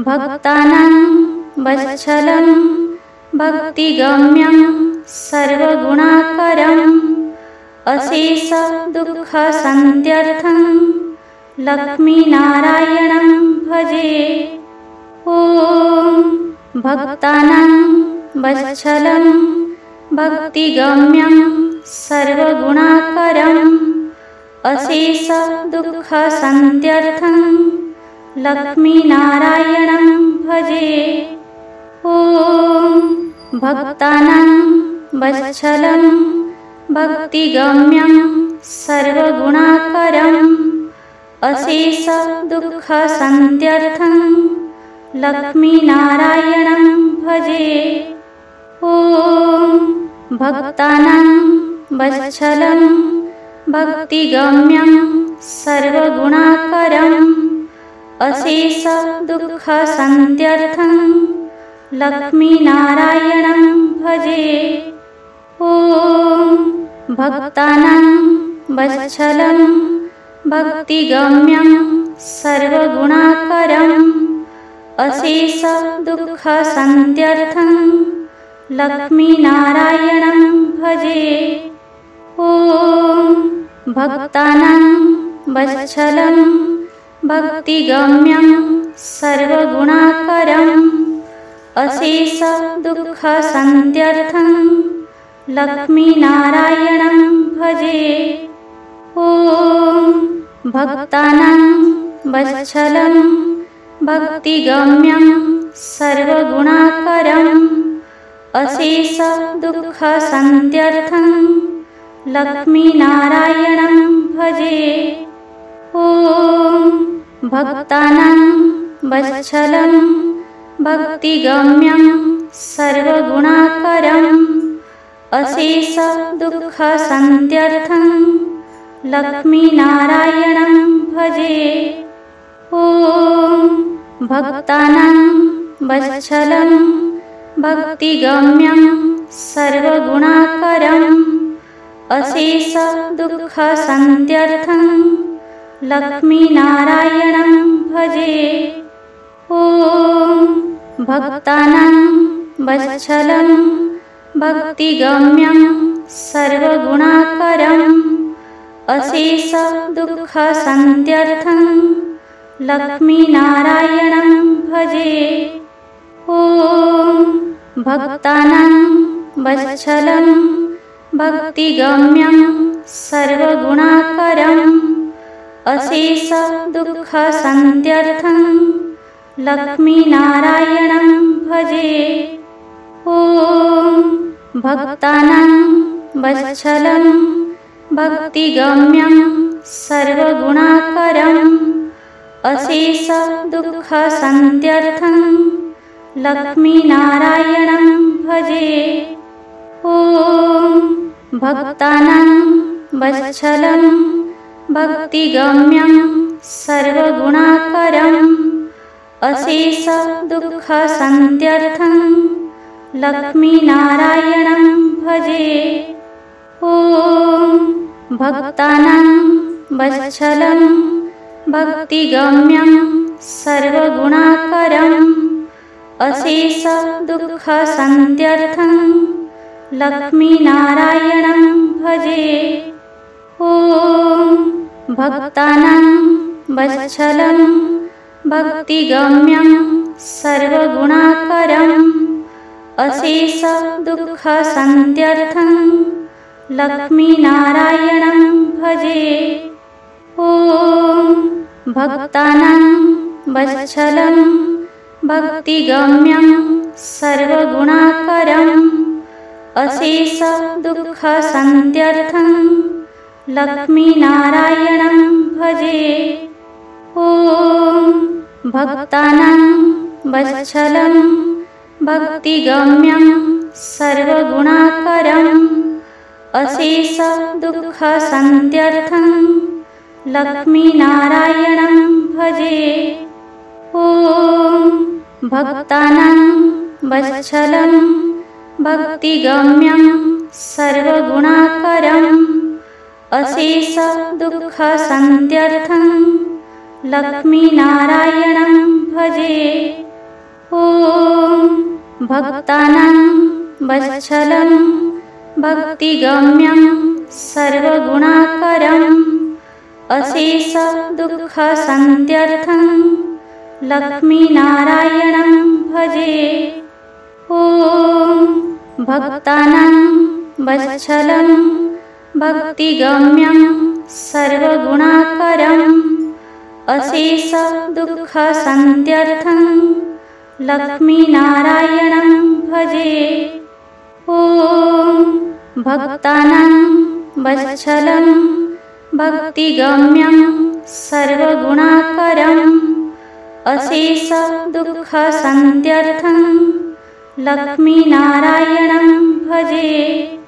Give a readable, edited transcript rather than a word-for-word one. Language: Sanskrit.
भक्तानां वत्सलं भक्तिगम्यं सर्वगुणाकरम् अशेष दुःखशान्त्यर्थं लक्ष्मीनारायणं भजे। ॐ भक्तानां वत्सलं भक्तिगम्यं सर्वगुणाकरम् अशेष दुःखशान्त्यर्थं लक्ष्मीनारायणं भजे। ॐ भक्तानां वत्सलं भक्तिगम्यं सर्वगुणाकरम् अशेष दुःखशान्त्यर्थं लक्ष्मीनारायणं भजे। ॐ भक्तानां वत्सलं भक्तिगम्यं सर्वगुणाकरम् अशेष दुःखशान्त्यर्थं लक्ष्मीनारायणं भजे। ॐ भक्तानां वत्सलं भक्तिगम्यं सर्वगुणाकरम् अशेष दुःखशान्त्यर्थं लक्ष्मीनारायणं भजे। ॐ भक्तानां वत्सलं भक्तिगम्यं सर्वगुणाकरम् अशेष दुःखशान्त्यर्थं लक्ष्मीनारायणं भजे। ॐ भक्तानां वत्सलं भक्तिगम्यं सर्वगुणाकरम् अशेष दुःखशान्त्यर्थं लक्ष्मीनारायणं भजे। ॐ भक्तानां वत्सलं भक्तिगम्यं सर्वगुणाकरम् अशेष दुःखशान्त्यर्थं लक्ष्मीनारायणं भजे। ॐ भक्तानां वत्सलं भक्तिगम्यं सर्वगुणाकरम् अशेष दुःखशान्त्यर्थं लक्ष्मीनारायणं भजे। ॐ भक्तानां वत्सलं भक्तिगम्यं सर्वगुणाकरम् अशेष दुःखशान्त्यर्थं लक्ष्मीनारायणं भजे। ॐ भक्तानां वत्सलं भक्तिगम्यं सर्वगुणाकरम् अशेष दुःखशान्त्यर्थं लक्ष्मीनारायणं भजे। ॐ भक्तानां वत्सलं भक्तिगम्यं सर्वगुणाकरम् अशेष दुःखशान्त्यर्थं लक्ष्मीनारायणं भजे। ॐ भक्तानां वत्सलं भक्तिगम्यं सर्वगुणाकरम् अशेष दुःखशान्त्यर्थं लक्ष्मीनारायणं भजे। ॐ भक्तानां वत्सलं भक्तिगम्यं सर्वगुणाकरम् अशेष दुःखशान्त्यर्थं लक्ष्मीनारायणं भजे। ॐ भक्तानां वत्सलं भक्तिगम्यं सर्वगुणाकरम् अशेष दुःखशान्त्यर्थं लक्ष्मीनारायणं भजे। ॐ भक्तानां वत्सलं भक्तिगम्यं सर्वगुणाकरम् अशेष दुःखशान्त्यर्थं लक्ष्मीनारायणं भजे। ॐ भक्तानां वत्सलं भक्तिगम्यं सर्वगुणाकरम् अशेष दुःखशान्त्यर्थं लक्ष्मीनारायणं भजे। ॐ भक्तानां वत्सलं भक्तिगम्यं सर्वगुणाकरम् अशेष दुःखशान्त्यर्थं लक्ष्मीनारायणं भजे। ॐ भक्तानां वत्सलं भक्तिगम्यं सर्वगुणाकरम् अशेष दुःखशान्त्यर्थं लक्ष्मीनारायणं भजे। ॐ भक्तानां वत्सलं भक्तिगम्यं सर्वगुणाकरम् अशेष दुःखशान्त्यर्थं लक्ष्मीनारायणं भजे। ॐ भक्तानां वत्सलं भक्तिगम्यं सर्वगुणाकरम् अशेष दुःखशान्त्यर्थं लक्ष्मीनारायणं भजे। ॐ भक्तानां वत्सलं भक्तिगम्यं सर्वगुणाकरम् अशेष दुःखशान्त्यर्थं लक्ष्मीनारायणं भजे। ॐ भक्तानां वत्सलं भक्तिगम्यं सर्वगुणाकरम् अशेष दुःखशान्त्यर्थं लक्ष्मीनारायणं भजे।